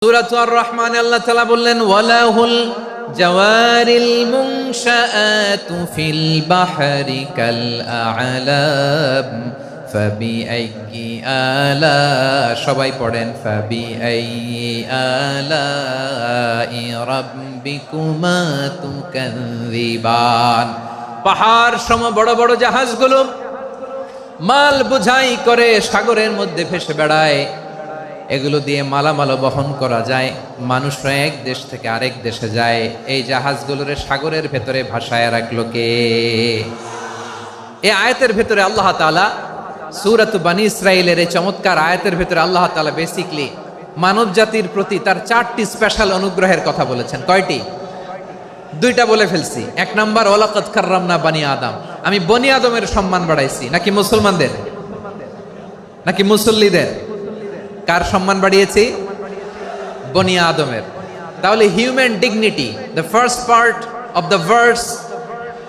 সূরাতুর আর-রহমানে আল্লাহ তাআলা বললেন ওয়ালাহুল জাওয়ারিল মুনশাআতু ফিল বাহরি কাল আ'লাম ফাবিআইয়ি আলা, সবাই পড়েন ফাবিআইয়ি আলাই রাব্বিকুমা তুকাযযিবান। পাহাড় সম বড় বড় জাহাজগুলো মাল বোঝাই করে সাগরের মধ্যে ভেসে বেড়ায়। এগুলো দিয়ে মালামাল বহন করা যায়, মানুষরা এক দেশ থেকে আরেক দেশে যায়। এই জাহাজগুলোর সাগরের ভেতরে ভাসায় রাখলো কে? এই আয়াতের ভেতরে আল্লাহ তাআলা সূরাত বানী ইসরাঈলের এই চমৎকার আয়াতের ভেতরে আল্লাহ তাআলা বেসিক্যালি মানব জাতির প্রতি তার 4টি স্পেশাল অনুগ্রহের কথা বলেছেন। কয়টি? 2টা বলে ফেলছি। 1 নাম্বার ওয়ালাকাদ কাররামনা বানি আদম, আমি বনি আদমের সম্মান বাড়াইছি। নাকি মুসলমানদের? নাকি মুসল্লিদের? কার সম্মান বাড়িয়েছি? বনি আদমের। তাহলে human dignity, the first part of the verse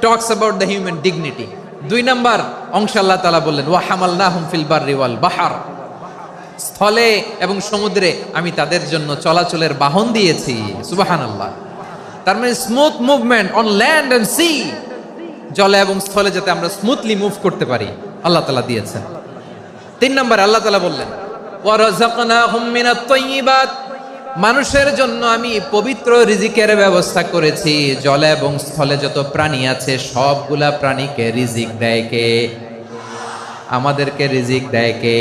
talks about the human dignity. 2 number অংশে আল্লাহ তাআলা বললেন ওয়া হামালনাহুম ফিল বাররি ওয়াল বাহর, স্থলে এবং সমুদ্রে আমি তাদের জন্য চলাচলের বাহন দিয়েছি। সুবহানাল্লাহ। তার মানে smooth movement on land and sea, জলে এবং স্থলে যাতে আমরা স্মুথলি মুভ করতে পারি আল্লাহ তাআলা দিয়েছেন। 3 নাম্বার আল্লাহ তাআলা বললেন ওয়া রাযাকনাহুম মিনাত তাইয়্যিবাত, মানুষের জন্য আমি পবিত্র রিজিকের ব্যবস্থা করেছি। জলে এবং স্থলে যত প্রাণী আছে সবগুলা প্রাণীকে রিজিক দেয় কে? আমাদেরকে রিজিক দেয় কে?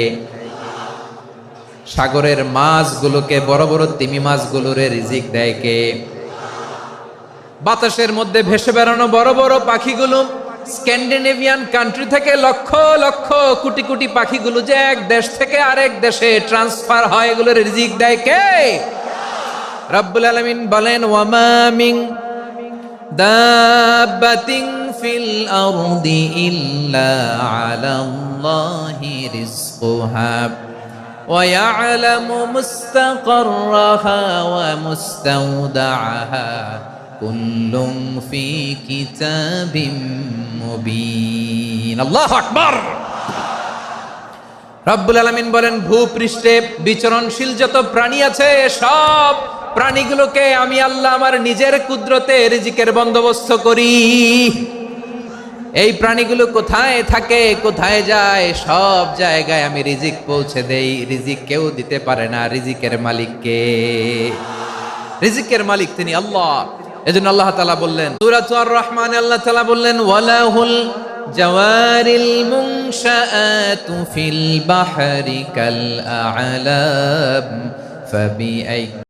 সাগরের মাছগুলোকে, বড় বড় তিমি মাছগুলোরে রিজিক দেয় কে? বাতাসের মধ্যে ভেসে বেড়ানো বড় বড় পাখিগুলো, স্ক্যান্ডিনেভিয়ান কান্ট্রি থেকে লক্ষ লক্ষ কোটি কোটি পাখিগুলো যে এক দেশ থেকে আরেক দেশে ট্রান্সফার হয়, এগুলোর রিজিক দেয় কে? রব্বুল আলামিন বলেন ওয়ামা মিন দাব্বাতিন ফিল আরদি ইল্লা আলাল্লাহি রিজকুহা ওয়া ইয়ালামু মুস্তাকাররাহা ওয়া মুস্তাওদাআহা কুল্লুম ফি কিতাবিম মুবিন। আল্লাহু আকবার। রব্বুল আলামিন বলেন ভূপৃষ্ঠে বিচরণশীল যত প্রাণী আছে সব প্রাণীগুলোকে আমি আল্লাহ আমার নিজের কুদরতে রিজিকের বন্দোবস্ত করি। এই প্রাণীগুলো কোথায় থাকে, কোথায় যায়, সব জায়গায় আমি রিজিক পৌঁছে দেই। রিজিক কেউ দিতে পারে না, রিজিকের মালিক কে? রিজিকের মালিক তিনি আল্লাহ। এজন্য আল্লাহ তাআলা বললেন সূরাতুর আর-রহমানে আল্লাহ তাআলা বললেন ওয়ালাহুল জাওয়ারিল মুনশাআতু ফিল বাহরি কাল আ'লাম ফাবিআই